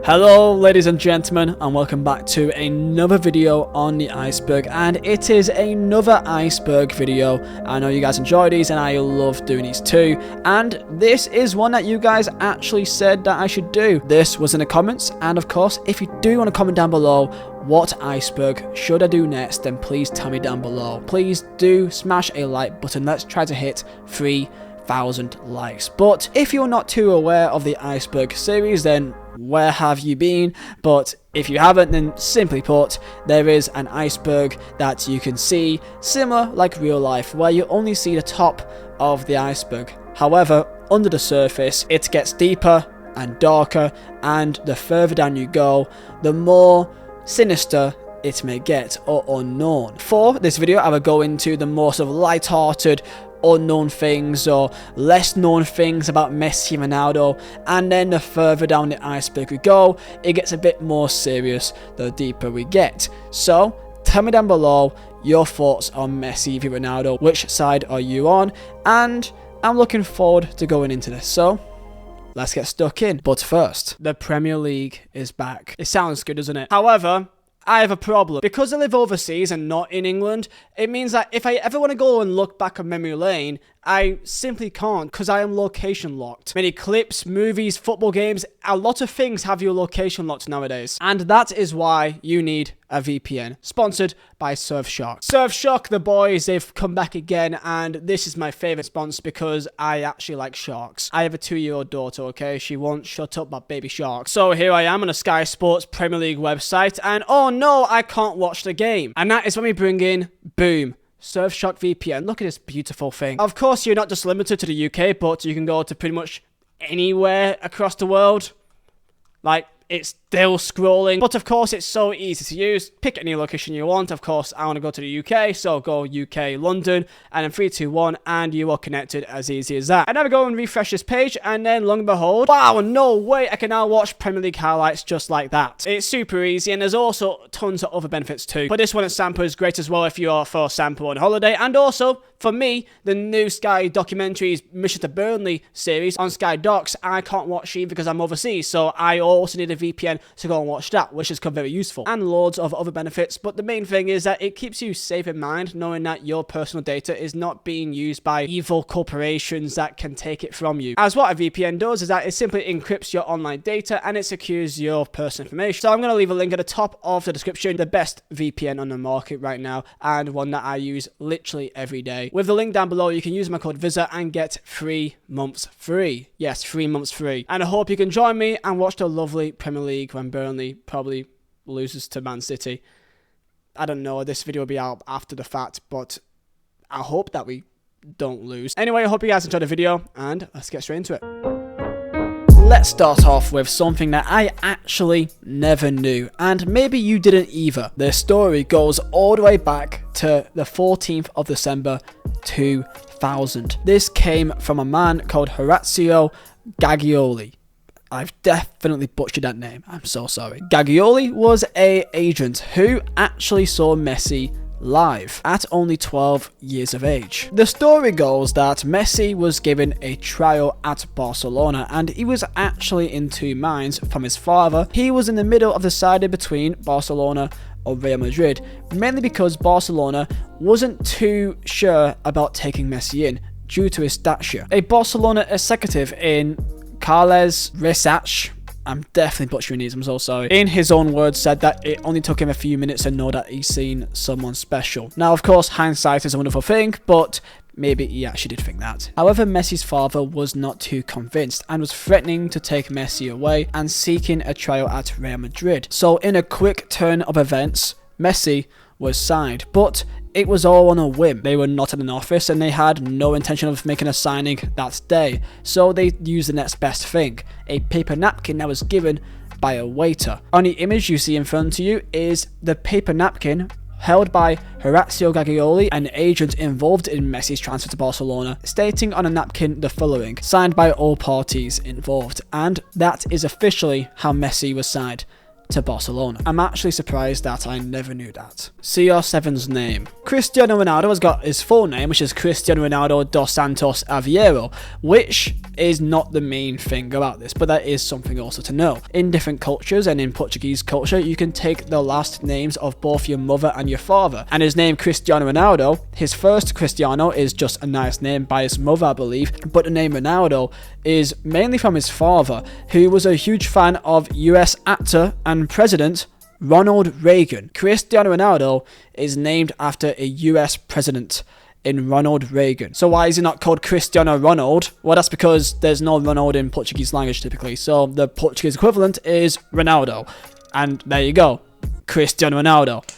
Hello ladies and gentlemen, and welcome back to another video on the iceberg, and it is another iceberg video. I know you guys enjoy these and I love doing these too, and this is one that you guys actually said that I should do. This was in the comments, and of course if you do want to comment down below what iceberg should I do next, then please tell me down below. Please do smash a like button. Let's try to hit 3,000 likes. But if you're not too aware of the iceberg series, then where have you been? But if you haven't, then simply put, there is an iceberg that you can see, similar like real life, where you only see the top of the iceberg. However, under the surface, it gets deeper and darker, and the further down you go, the more sinister it may get, or unknown. For this video, I will go into the more sort of light-hearted, unknown things or less known things about Messi and Ronaldo, and then the further down the iceberg we go, it gets a bit more serious the deeper we get. So tell me down below your thoughts on Messi v Ronaldo. Which side are you on? And I'm looking forward to going into this, so let's get stuck in. But first, the Premier League is back. It sounds good, doesn't it? However, I have a problem. Because I live overseas and not in England, it means that if I ever want to go and look back on memory lane, I simply can't, because I am location locked. Many clips, movies, football games, a lot of things have your location locked nowadays. And that is why you need a VPN. Sponsored by Surfshark. Surfshark, the boys, they've come back again, and this is my favourite sponsor because I actually like sharks. I have a 2-year-old daughter, okay? She won't shut up about baby sharks. So here I am on a Sky Sports Premier League website, and oh no, I can't watch the game. And that is when we bring in, boom, Surfshark VPN. Look at this beautiful thing. Of course, you're not just limited to the UK, but you can go to pretty much anywhere across the world. Like, it's still scrolling, but of course it's so easy to use. Pick any location you want. Of course, I want to go to the UK, so go UK, London, and then 3, 2, 1, and you are connected, as easy as that. And now we go and refresh this page, and then lo and behold, wow, no way, I can now watch Premier League highlights just like that. It's super easy, and there's also tons of other benefits too. But this one at Sample is great as well if you're for Sample on holiday, and also, for me, the new Sky documentaries Mission to Burnley series on Sky Docs, I can't watch either because I'm overseas, so I also need a VPN to go and watch that, which has come very useful. And loads of other benefits, but the main thing is that it keeps you safe in mind, knowing that your personal data is not being used by evil corporations that can take it from you. As what a VPN does is that it simply encrypts your online data and it secures your personal information. So I'm going to leave a link at the top of the description, the best VPN on the market right now, and one that I use literally every day. With the link down below, you can use my code Vizeh and get 3 months free. Yes, 3 months free. And I hope you can join me and watch the lovely Premier League when Burnley probably loses to Man City. I don't know, this video will be out after the fact, but I hope that we don't lose. Anyway, I hope you guys enjoyed the video, and let's get straight into it. Let's start off with something that I actually never knew, and maybe you didn't either. The story goes all the way back to the 14th of December 2000. This came from a man called Horacio Gaglioli. I've definitely butchered that name, I'm so sorry. Gaglioli was an agent who actually saw Messi live at only 12 years of age. The story goes that Messi was given a trial at Barcelona, and he was actually in two minds from his father. He was in the middle of deciding between Barcelona or Real Madrid, mainly because Barcelona wasn't too sure about taking Messi in due to his stature. A Barcelona executive in Carles Resach, I'm definitely butchering these, I'm so sorry, in his own words said that it only took him a few minutes to know that he's seen someone special. Now, of course, hindsight is a wonderful thing, but maybe he actually did think that. However, Messi's father was not too convinced and was threatening to take Messi away and seeking a trial at Real Madrid. So in a quick turn of events, Messi was signed, but it was all on a whim. They were not in an office and they had no intention of making a signing that day, so they used the next best thing, a paper napkin that was given by a waiter. On the image you see in front of you is the paper napkin held by Horacio Gaglioli, an agent involved in Messi's transfer to Barcelona, stating on a napkin the following: signed by all parties involved. And that is officially how Messi was signed to Barcelona. I'm actually surprised that I never knew that. CR7's name. Cristiano Ronaldo has got his full name, which is Cristiano Ronaldo dos Santos Aveiro, which is not the main thing about this, but that is something also to know. In different cultures, and in Portuguese culture, you can take the last names of both your mother and your father. And his name Cristiano Ronaldo, his first Cristiano is just a nice name by his mother, I believe, but the name Ronaldo is mainly from his father, who was a huge fan of US actor and president Ronald Reagan. Cristiano Ronaldo is named after a US president in Ronald Reagan. So why is he not called Cristiano Ronald? Well, that's because there's no Ronald in Portuguese language typically, so the Portuguese equivalent is Ronaldo. And there you go, Cristiano Ronaldo.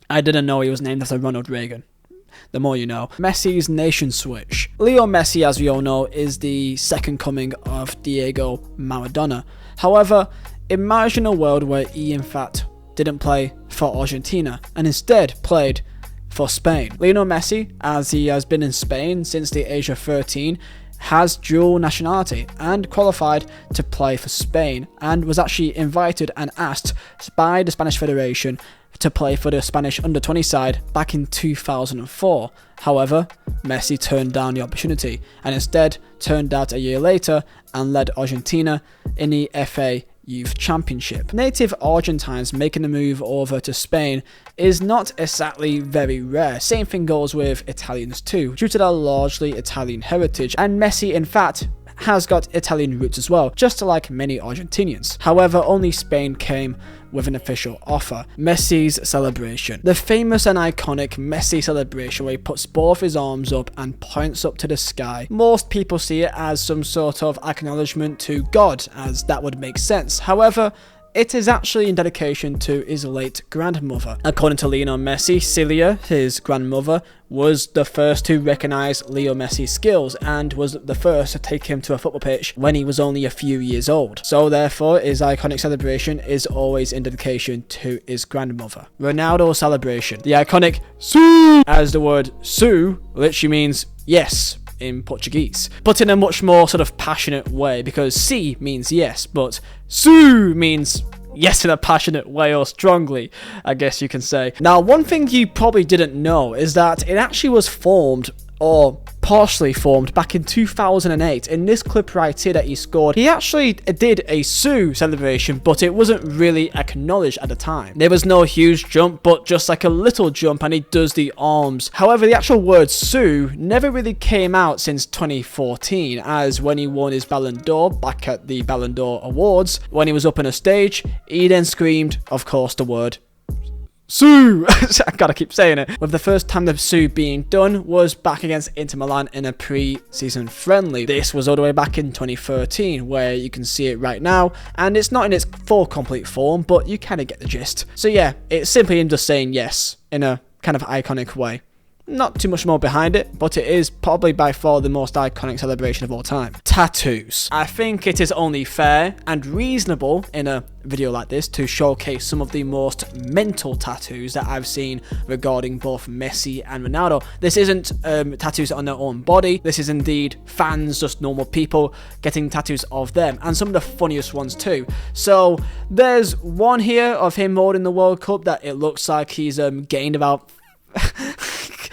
I didn't know he was named after Ronald Reagan. The more you know. Messi's nation switch. Leo Messi, as we all know, is the second coming of Diego Maradona. However, imagine a world where he in fact didn't play for Argentina and instead played for Spain. Lionel Messi, as he has been in Spain since the age of 13, has dual nationality and qualified to play for Spain, and was actually invited and asked by the Spanish Federation to play for the Spanish under-20 side back in 2004. However, Messi turned down the opportunity and instead turned out a year later and led Argentina in the FA Youth Championship. Native Argentines making the move over to Spain is not exactly very rare. Same thing goes with Italians too, due to their largely Italian heritage, and Messi in fact has got Italian roots as well, just like many Argentinians. However, only Spain came with an official offer. Messi's celebration. The famous and iconic Messi celebration where he puts both his arms up and points up to the sky. Most people see it as some sort of acknowledgement to God, as that would make sense. However, it is actually in dedication to his late grandmother. According to Lionel Messi, Celia, his grandmother, was the first to recognise Leo Messi's skills and was the first to take him to a football pitch when he was only a few years old. So therefore, his iconic celebration is always in dedication to his grandmother. Ronaldo celebration. The iconic "Su", as the word "Su" literally means yes in Portuguese, but in a much more sort of passionate way, because "si" means yes, but "su" means yes in a passionate way, or strongly, I guess you can say. Now, one thing you probably didn't know is that it actually was formed, or partially formed, back in 2008. In this clip right here that he scored, he actually did a "su" celebration, but it wasn't really acknowledged at the time. There was no huge jump, but just like a little jump, and he does the arms. However, the actual word "su" never really came out since 2014, as when he won his Ballon d'Or back at the Ballon d'Or Awards, when he was up on a stage, he then screamed, of course, the word "Su!" I gotta keep saying it. With the first time the "Su" being done was back against Inter Milan in a pre-season friendly. This was all the way back in 2013, where you can see it right now, and it's not in its full complete form, but you kind of get the gist. So yeah, it's simply him just saying yes in a kind of iconic way. Not too much more behind it, but it is probably by far the most iconic celebration of all time. Tattoos. I think it is only fair and reasonable in a video like this to showcase some of the most mental tattoos that I've seen regarding both Messi and Ronaldo. This isn't tattoos on their own body. This is indeed fans, just normal people, getting tattoos of them, and some of the funniest ones too. So there's one here of him holding the World Cup that it looks like he's gained about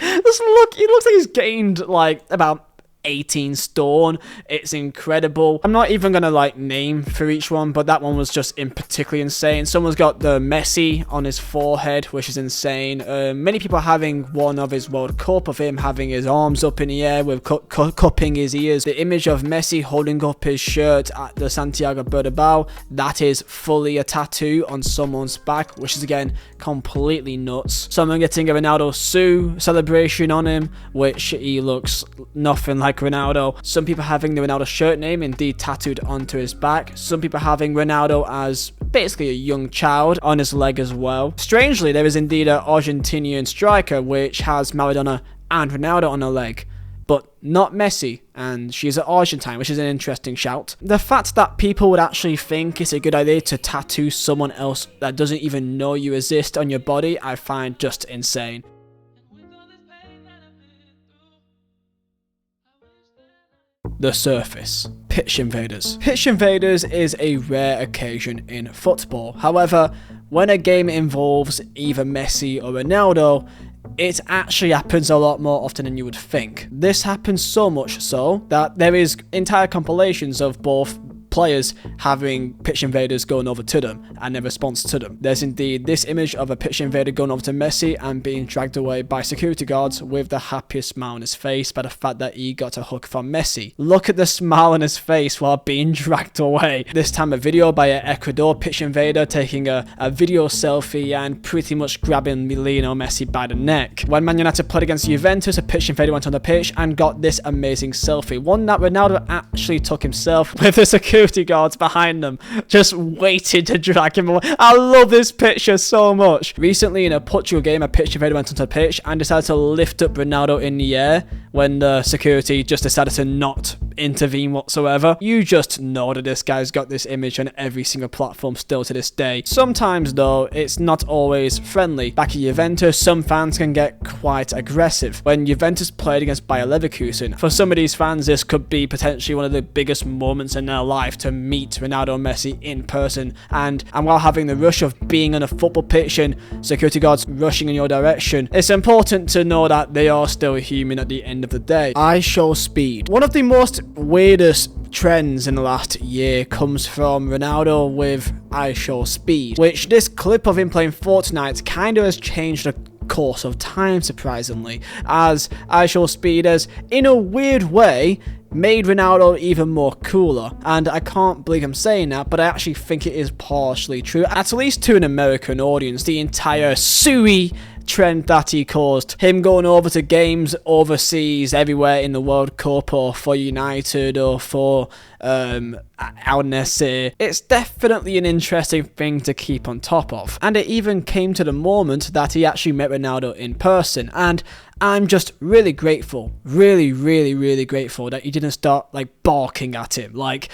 he looks like he's gained like about 18 stone. It's incredible. I'm not even gonna like name for each one, but that one was just in particularly insane. Someone's got the Messi on his forehead, which is insane. Many people are having one of his World Cup of him having his arms up in the air with cupping his ears. The image of Messi holding up his shirt at the Santiago Bernabeu, that is fully a tattoo on someone's back, which is again completely nuts. Someone getting a Ronaldo Su celebration on him, which he looks nothing like Ronaldo. Some people having the Ronaldo shirt name indeed tattooed onto his back. Some people having Ronaldo as basically a young child on his leg as well. Strangely, there is indeed an Argentinian striker which has Maradona and Ronaldo on her leg, but not Messi, and she's an Argentine, which is an interesting shout. The fact that people would actually think it's a good idea to tattoo someone else that doesn't even know you exist on your body, I find just insane. the surface. Pitch invaders. Pitch invaders is a rare occasion in football. However, when a game involves either Messi or Ronaldo, it actually happens a lot more often than you would think. This happens so much so that there is entire compilations of both players having pitch invaders going over to them and their response to them. There's indeed this image of a pitch invader going over to Messi and being dragged away by security guards with the happiest smile on his face by the fact that he got a hug from Messi. Look at the smile on his face while being dragged away. This time a video by an Ecuador pitch invader taking a video selfie and pretty much grabbing Lemmino Messi by the neck. When Man United played against Juventus, a pitch invader went on the pitch and got this amazing selfie. One that Ronaldo actually took himself with the security guards behind them, just waiting to drag him away. I love this picture so much. Recently in a Portugal game, a pitch invader went onto the pitch and decided to lift up Ronaldo in the air when the security just decided to not intervene whatsoever. You just know that this guy's got this image on every single platform still to this day. Sometimes though, it's not always friendly. Back at Juventus, some fans can get quite aggressive. When Juventus played against Bayer Leverkusen, for some of these fans this could be potentially one of the biggest moments in their life to meet Ronaldo and Messi in person, and while having the rush of being on a football pitch and security guards rushing in your direction, it's important to know that they are still human at the end of the day. I show speed. One of the most weirdest trends in the last year comes from Ronaldo with I show speed, which this clip of him playing Fortnite kind of has changed the course of time, surprisingly, as I show speed has, in a weird way, made Ronaldo even more cooler. And I can't believe I'm saying that, but I actually think it is partially true, at least to an American audience. The entire Sui trend that he caused, him going over to games overseas everywhere in the World Cup or for United or for Al Nassr, it's definitely an interesting thing to keep on top of. And it even came to the moment that he actually met Ronaldo in person, and I'm just really grateful, really grateful that he didn't start like barking at him. Like,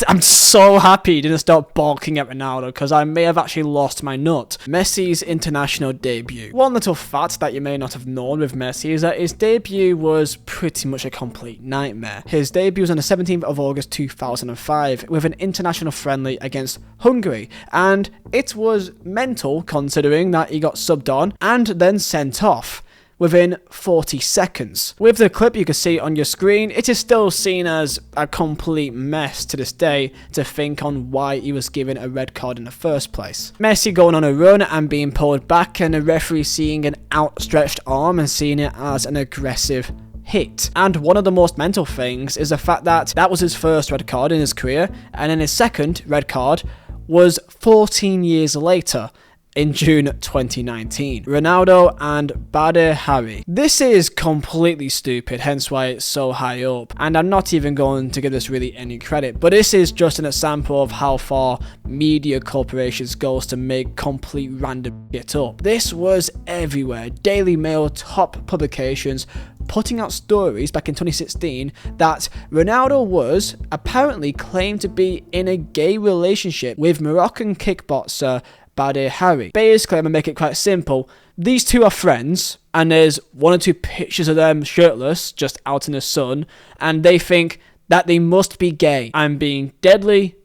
I'm so happy he didn't start barking at Ronaldo, because I may have actually lost my nut. Messi's international debut. One little fact that you may not have known with Messi is that his debut was pretty much a complete nightmare. His debut was on the 17th of August 2005 with an international friendly against Hungary, and it was mental considering that he got subbed on and then sent off within 40 seconds. With the clip you can see on your screen, it is still seen as a complete mess to this day to think on why he was given a red card in the first place. Messi going on a run and being pulled back, and the referee seeing an outstretched arm and seeing it as an aggressive hit. And one of the most mental things is the fact that that was his first red card in his career, and then his second red card was 14 years later, in June 2019. Ronaldo and Vizeh Harry. This is completely stupid, hence why it's so high up, and I'm not even going to give this really any credit, but this is just an example of how far media corporations goes to make complete random shit up. This was everywhere. Daily Mail, top publications, putting out stories back in 2016 that Ronaldo was apparently claimed to be in a gay relationship with Moroccan kickboxer Vizeh Harry. Basically, I'm gonna make it quite simple. These two are friends, and there's one or two pictures of them shirtless, just out in the sun, and they think that they must be gay. I'm being deadly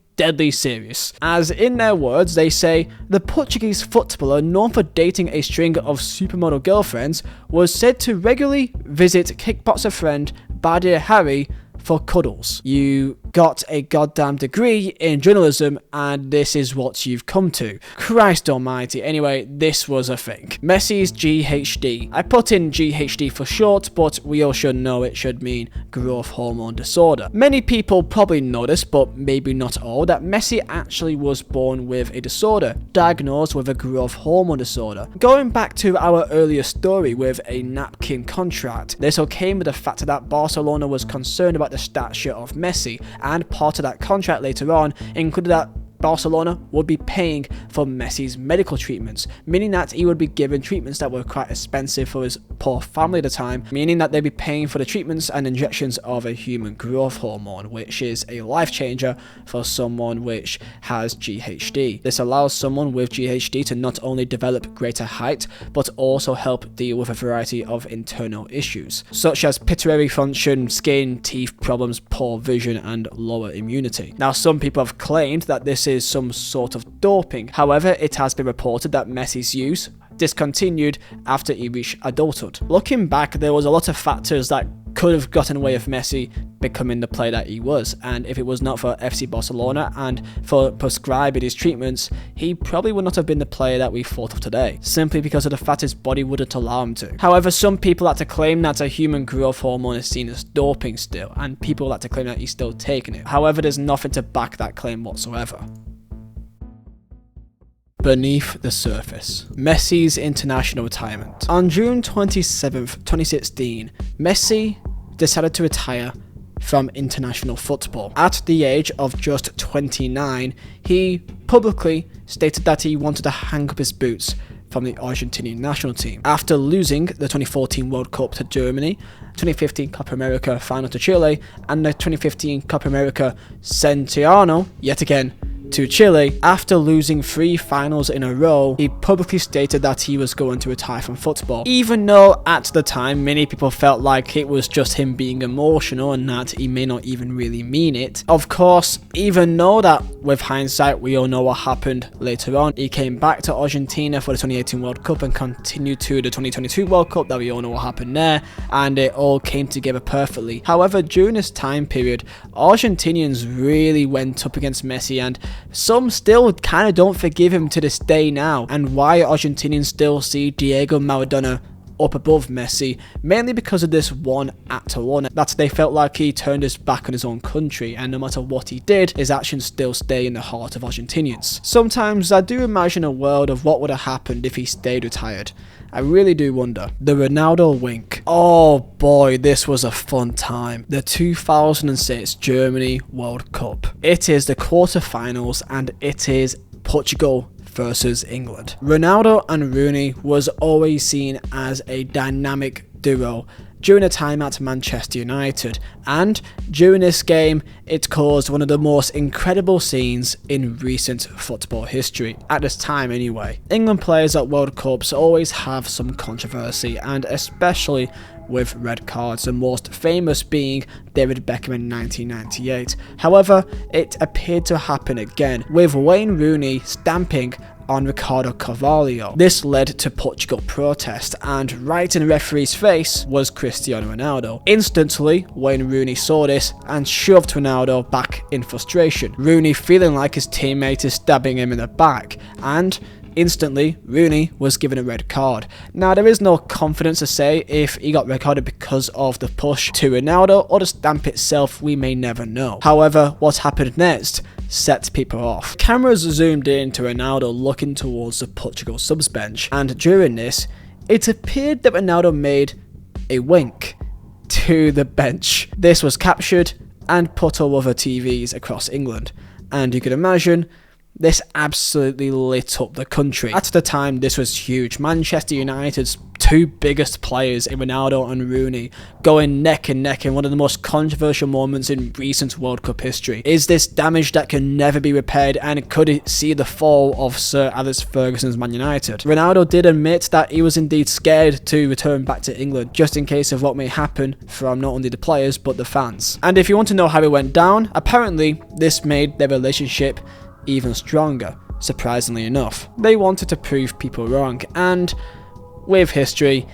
serious. As in their words, they say, the Portuguese footballer, known for dating a string of supermodel girlfriends, was said to regularly visit kickboxer friend Vizeh Harry for cuddles. You got a goddamn degree in journalism and this is what you've come to. Christ almighty. Anyway, this was a thing. Messi's GHD. I put in GHD for short, but we all should know it should mean growth hormone disorder. Many people probably know this, but maybe not all, that Messi actually was born with a disorder, diagnosed with a growth hormone disorder. Going back to our earlier story with a napkin contract, this all came with the fact that Barcelona was concerned about the stature of Messi, and part of that contract later on included that Barcelona would be paying for Messi's medical treatments, meaning that he would be given treatments that were quite expensive for his poor family at the time, meaning that they'd be paying for the treatments and injections of a human growth hormone, which is a life changer for someone which has GHD. This allows someone with GHD to not only develop greater height, but also help deal with a variety of internal issues, such as pituitary function, skin, teeth problems, poor vision, and lower immunity. Now, some people have claimed that this is some sort of doping. However, it has been reported that Messi's use discontinued after he reached adulthood. Looking back, there was a lot of factors that could have gotten in the way of Messi becoming the player that he was, and if it was not for FC Barcelona and for prescribing his treatments, he probably would not have been the player that we thought of today, simply because of the fact his body wouldn't allow him to. However, some people like to claim that a human growth hormone is seen as doping still, and people like to claim that he's still taking it. However, there's nothing to back that claim whatsoever. Beneath the surface. Messi's international retirement. On June 27th, 2016, Messi decided to retire from international football. At the age of just 29, he publicly stated that he wanted to hang up his boots from the Argentinian national team. After losing the 2014 World Cup to Germany, 2015 Copa America final to Chile, and the 2015 Copa America Centenario, yet again, to Chile, after losing 3 finals in a row, he publicly stated that he was going to retire from football, even though at the time many people felt like it was just him being emotional and that he may not even really mean it. Of course, even though that with hindsight we all know what happened later on, he came back to Argentina for the 2018 World Cup and continued to the 2022 World Cup, that we all know what happened there, and it all came together perfectly. However, during this time period, Argentinians really went up against Messi, and some still kind of don't forgive him to this day now, and why Argentinians still see Diego Maradona up above Messi, mainly because of this one act alone, that they felt like he turned his back on his own country, and no matter what he did, his actions still stay in the heart of Argentinians. Sometimes I do imagine a world of what would have happened if he stayed retired. I really do wonder. The Ronaldo wink. Oh boy, this was a fun time. The 2006 Germany World Cup. It is the quarterfinals and it is Portugal versus England. Ronaldo and Rooney was always seen as a dynamic duo during a time at Manchester United, and during this game it caused one of the most incredible scenes in recent football history, at this time anyway. England players at World Cups always have some controversy, and especially with red cards, the most famous being David Beckham in 1998. However, it appeared to happen again, with Wayne Rooney stamping on Ricardo Carvalho. This led to Portugal protest, and right in the referee's face was Cristiano Ronaldo. Instantly, Wayne Rooney saw this and shoved Ronaldo back in frustration. Rooney feeling like his teammate is stabbing him in the back, and instantly, Rooney was given a red card. Now, there is no confidence to say if he got red carded because of the push to Ronaldo or the stamp itself, we may never know. However, what happened next set people off. Cameras zoomed in to Ronaldo looking towards the Portugal subs bench, and during this, it appeared that Ronaldo made a wink to the bench. This was captured and put all over TVs across England, and you can imagine this absolutely lit up the country. At the time, this was huge. Manchester United's 2 biggest players in Ronaldo and Rooney going neck and neck in one of the most controversial moments in recent World Cup history. Is this damage that can never be repaired, and could it see the fall of Sir Alex Ferguson's Man United? Ronaldo did admit that he was indeed scared to return back to England, just in case of what may happen from not only the players but the fans. And if you want to know how it went down, apparently this made their relationship even stronger, surprisingly enough. They wanted to prove people wrong, and with history,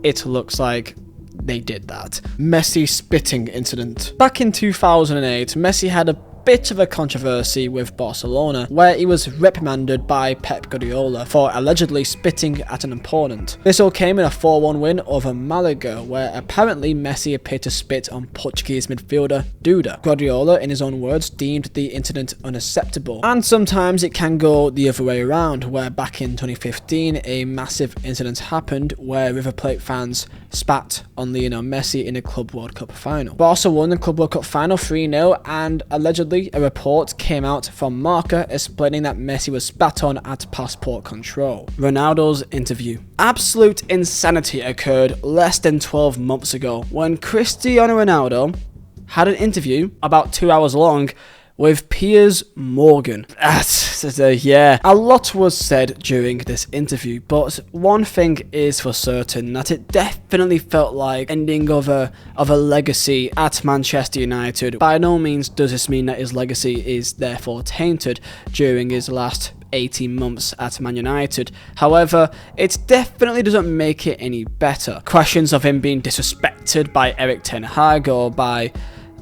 it looks like they did that. Messi spitting incident. Back in 2008, Messi had a bit of a controversy with Barcelona, where he was reprimanded by Pep Guardiola for allegedly spitting at an opponent. This all came in a 4-1 win over Malaga, where apparently Messi appeared to spit on Portuguese midfielder Duda. Guardiola, in his own words, deemed the incident unacceptable. And sometimes it can go the other way around, where back in 2015 a massive incident happened where River Plate fans spat on Lionel Messi in a Club World Cup final. Barca won the Club World Cup final 3-0, and allegedly Recently, a report came out from Marca explaining that Messi was spat on at passport control. Ronaldo's interview. Absolute insanity occurred less than 12 months ago when Cristiano Ronaldo had an interview about 2 hours long with Piers Morgan. Yeah, a lot was said during this interview, but one thing is for certain, that it definitely felt like ending of a legacy at Manchester United. By no means does this mean that his legacy is therefore tainted during his last 18 months at Man United. However, it definitely doesn't make it any better. Questions of him being disrespected by Erik ten Hag or by,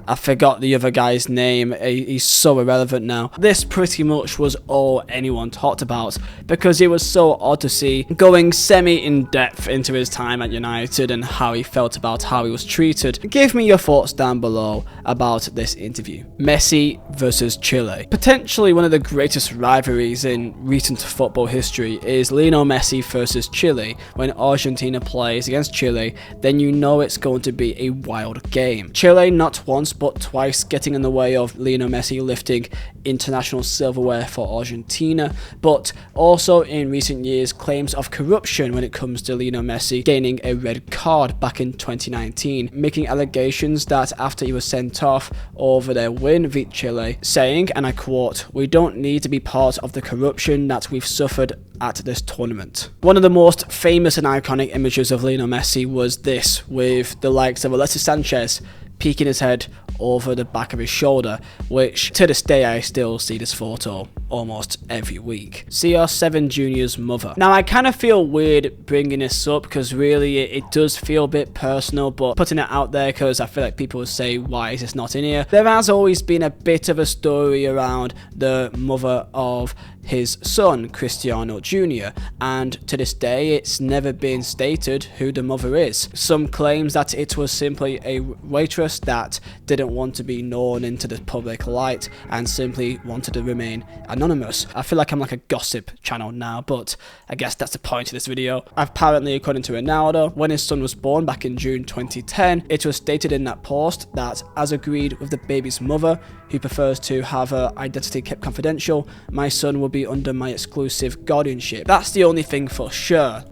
I forgot the other guy's name, he's so irrelevant now. This pretty much was all anyone talked about, because it was so odd to see going semi-in-depth into his time at United and how he felt about how he was treated. Give me your thoughts down below about this interview. Messi versus Chile. Potentially one of the greatest rivalries in recent football history is Lionel Messi versus Chile. When Argentina plays against Chile, then you know it's going to be a wild game. Chile not once but twice getting in the way of Lionel Messi lifting international silverware for Argentina, but also in recent years claims of corruption when it comes to Lionel Messi gaining a red card back in 2019, making allegations that after he was sent off over their win v Chile, saying, and I quote, "We don't need to be part of the corruption that we've suffered at this tournament." One of the most famous and iconic images of Lionel Messi was this, with the likes of Alexis Sanchez peeking his head over the back of his shoulder, which to this day I still see this photo almost every week. CR7 Jr.'s mother. Now I kind of feel weird bringing this up because really it does feel a bit personal, but putting it out there because I feel like people will say, why is this not in here? There has always been a bit of a story around the mother of his son, Cristiano Jr., and to this day it's never been stated who the mother is. Some claims that it was simply a waitress that didn't want to be known into the public light and simply wanted to remain anonymous. I feel like I'm like a gossip channel now, but I guess that's the point of this video. Apparently, according to Ronaldo, when his son was born back in June 2010, it was stated in that post that, as agreed with the baby's mother, who prefers to have her identity kept confidential, my son will be under my exclusive guardianship. That's the only thing for sure.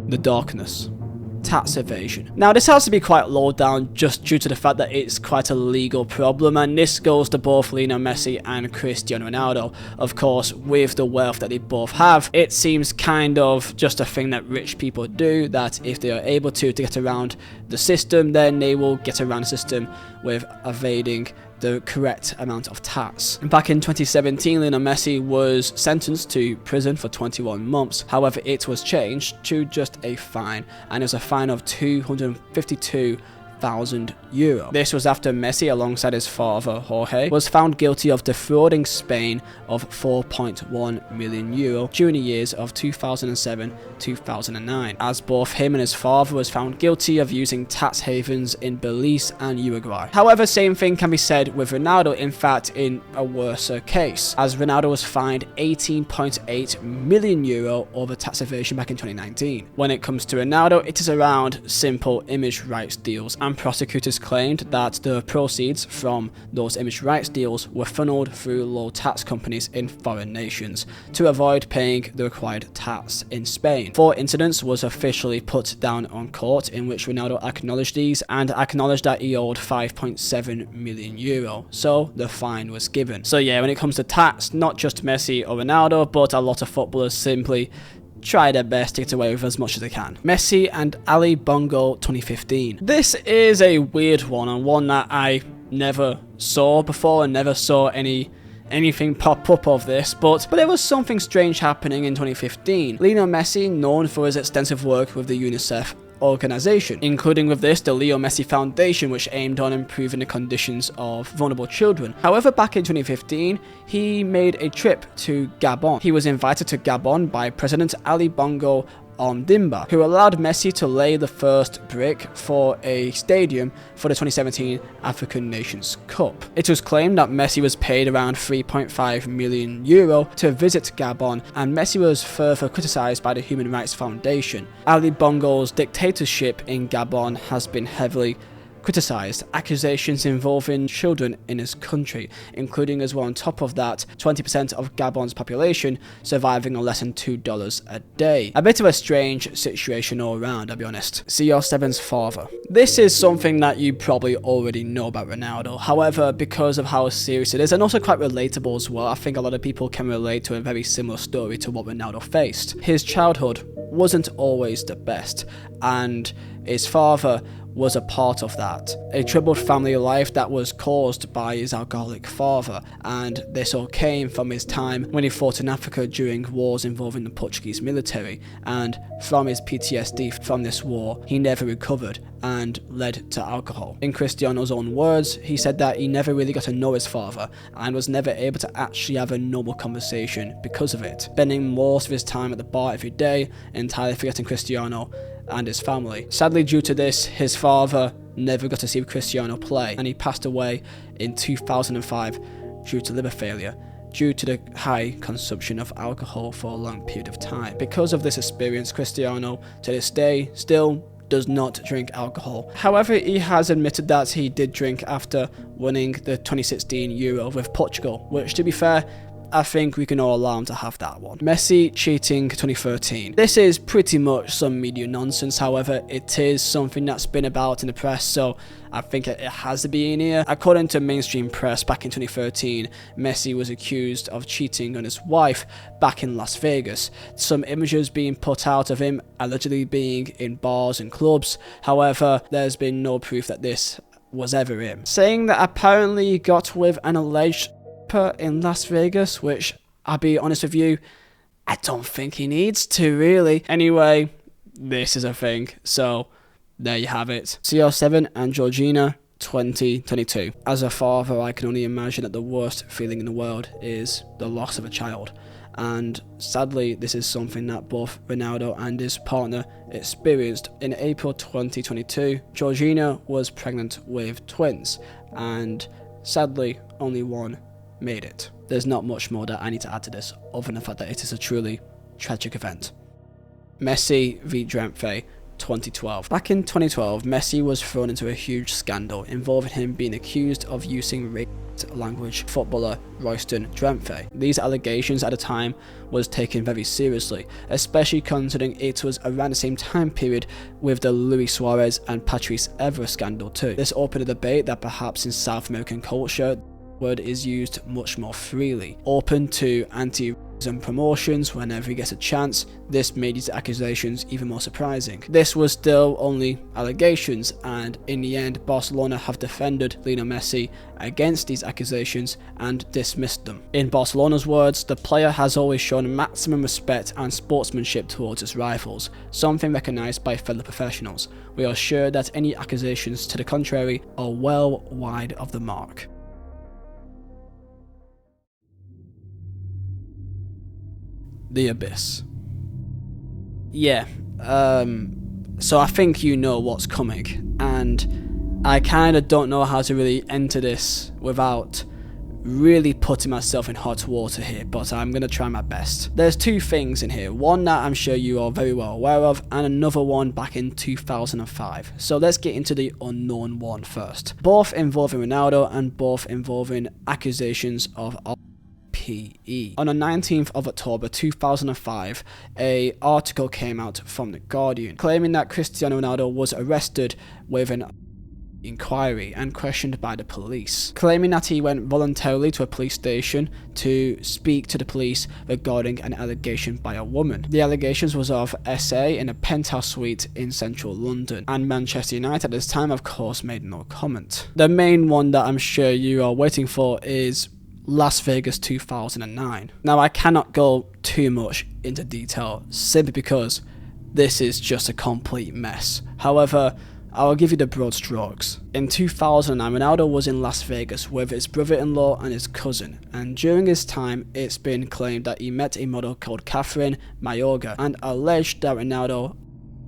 The darkness. Tax evasion. Now this has to be quite low down just due to the fact that it's quite a legal problem, and this goes to both Lionel Messi and Cristiano Ronaldo. Of course, with the wealth that they both have, it seems kind of just a thing that rich people do, that if they are able to get around the system, then they will get around the system with evading the correct amount of tax. Back in 2017, Lionel Messi was sentenced to prison for 21 months. However, it was changed to just a fine, and it was a fine of €252,000. This was after Messi, alongside his father Jorge, was found guilty of defrauding Spain of €4.1 million during the years of 2007-2009, as both him and his father was found guilty of using tax havens in Belize and Uruguay. However, same thing can be said with Ronaldo, in fact in a worse case, as Ronaldo was fined €18.8 million over tax evasion back in 2019. When it comes to Ronaldo, it is around simple image rights deals, and prosecutors claimed that the proceeds from those image rights deals were funneled through low tax companies in foreign nations to avoid paying the required tax in Spain. 4 incidents was officially put down on court, in which Ronaldo acknowledged these and acknowledged that he owed €5.7 million, so the fine was given. So yeah, when it comes to tax, not just Messi or Ronaldo, but a lot of footballers simply try their best to get away with as much as they can. Messi and Ali Bongo 2015. This is a weird one, and one that I never saw before and never saw anything pop up of this, but there was something strange happening in 2015. Lionel Messi, known for his extensive work with the UNICEF organization, including with this the Leo Messi Foundation, which aimed on improving the conditions of vulnerable children. However, back in 2015, he made a trip to Gabon. He was invited to Gabon by President Ali Bongo Ondimba, who allowed Messi to lay the first brick for a stadium for the 2017 African Nations Cup. It was claimed that Messi was paid around €3.5 million to visit Gabon, and Messi was further criticised by the Human Rights Foundation. Ali Bongo's dictatorship in Gabon has been heavily criticised, accusations involving children in his country, including as well on top of that 20% of Gabon's population surviving on less than $2 a day. A bit of a strange situation all around, I'll be honest. CR7's father. This is something that you probably already know about Ronaldo, however, because of how serious it is and also quite relatable as well, I think a lot of people can relate to a very similar story to what Ronaldo faced. His childhood wasn't always the best, and his father was a part of that. A troubled family life that was caused by his alcoholic father, and this all came from his time when he fought in Africa during wars involving the Portuguese military, and from his PTSD from this war, he never recovered and led to alcohol. In Cristiano's own words, he said that he never really got to know his father and was never able to actually have a normal conversation because of it, spending most of his time at the bar every day, entirely forgetting Cristiano and his family. Sadly, due to this, his father never got to see Cristiano play, and he passed away in 2005 due to liver failure, due to the high consumption of alcohol for a long period of time. Because of this experience, Cristiano, to this day, still does not drink alcohol. However, he has admitted that he did drink after winning the 2016 Euro with Portugal, which, to be fair, I think we can all allow him to have that one. Messi cheating 2013. This is pretty much some media nonsense, however, it is something that's been about in the press, so I think it has to be in here. According to mainstream press, back in 2013, Messi was accused of cheating on his wife back in Las Vegas. Some images being put out of him allegedly being in bars and clubs, however, there's been no proof that this was ever him. Saying that apparently he got with an alleged in Las Vegas, which I'll be honest with you, I don't think he needs to really. Anyway, this is a thing, so there you have it. CR7 and Georgina 2022. As a father, I can only imagine that the worst feeling in the world is the loss of a child, and sadly this is something that both Ronaldo and his partner experienced. In April 2022, Georgina was pregnant with twins, and sadly only one made it. There's not much more that I need to add to this other than the fact that it is a truly tragic event. Messi v Drenfe 2012. Back in 2012, Messi was thrown into a huge scandal involving him being accused of using racist language footballer Royston Drenfe. These allegations at the time was taken very seriously, especially considering it was around the same time period with the Luis Suarez and Patrice Evra scandal too. This opened a debate that perhaps in South American culture word is used much more freely. Open to anti-racism promotions whenever he gets a chance, this made these accusations even more surprising. This was still only allegations, and in the end Barcelona have defended Lionel Messi against these accusations and dismissed them. In Barcelona's words, the player has always shown maximum respect and sportsmanship towards his rivals, something recognised by fellow professionals. We are sure that any accusations to the contrary are well wide of the mark. The Abyss. Yeah, so I think you know what's coming, and I kind of don't know how to really enter this without really putting myself in hot water here, but I'm going to try my best. There's two things in here, one that I'm sure you are very well aware of, and another one back in 2005. So let's get into the unknown one first. Both involving Ronaldo and both involving accusations of PE. On the 19th of October 2005, an article came out from The Guardian claiming that Cristiano Ronaldo was arrested with an inquiry and questioned by the police, claiming that he went voluntarily to a police station to speak to the police regarding an allegation by a woman. The allegations was of SA in a penthouse suite in central London, and Manchester United at this time of course made no comment. The main one that I'm sure you are waiting for is Las Vegas 2009. Now I cannot go too much into detail simply because this is just a complete mess. However, I'll give you the broad strokes. In 2009, Ronaldo was in Las Vegas with his brother-in-law and his cousin, and during his time, it's been claimed that he met a model called Catherine Mayorga and alleged that Ronaldo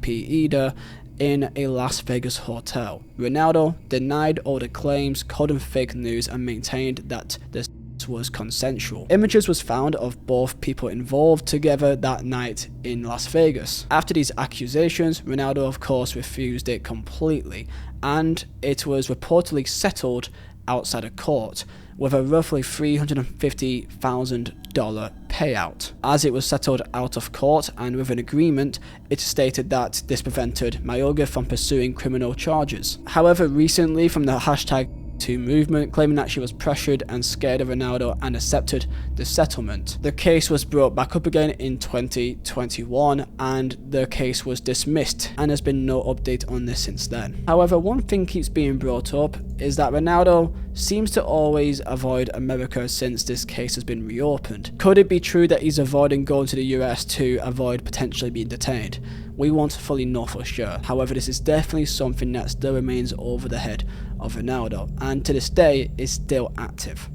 PE'd her in a Las Vegas hotel. Ronaldo denied all the claims, called them fake news, and maintained that this was consensual. Images was found of both people involved together that night in Las Vegas. After these accusations, Ronaldo of course refused it completely, and it was reportedly settled outside of court with a roughly $350,000 payout. As it was settled out of court and with an agreement, it stated that this prevented Mayorga from pursuing criminal charges. However, recently from the #2 movement, claiming that she was pressured and scared of Ronaldo and accepted the settlement. The case was brought back up again in 2021 and the case was dismissed, and there's been no update on this since then. However, one thing keeps being brought up is that Ronaldo seems to always avoid America since this case has been reopened. Could it be true that he's avoiding going to the US to avoid potentially being detained? We won't fully know for sure. However, this is definitely something that still remains over the head of Ronaldo, and to this day is still active.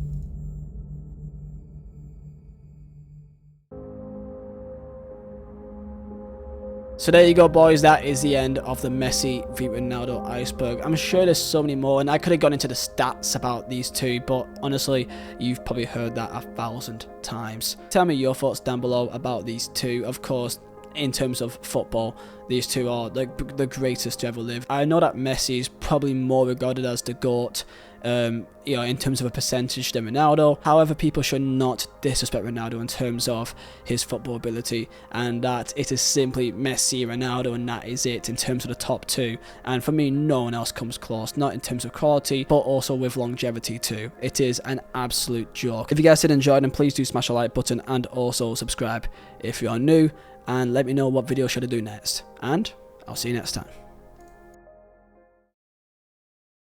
So there you go, boys, that is the end of the Messi v Ronaldo iceberg. I'm sure there's so many more, and I could have gone into the stats about these two, but honestly, you've probably heard that 1,000 times. Tell me your thoughts down below about these two. Of course, in terms of football, these two are the greatest to ever live. I know that Messi is probably more regarded as the GOAT, in terms of a percentage than Ronaldo. However, people should not disrespect Ronaldo in terms of his football ability, and that it is simply Messi, Ronaldo, and that is it in terms of the top two. And for me, no one else comes close, not in terms of quality, but also with longevity too. It is an absolute joke. If you guys did enjoy, then please do smash the like button and also subscribe if you are new, and let me know what video should I do next. And I'll see you next time.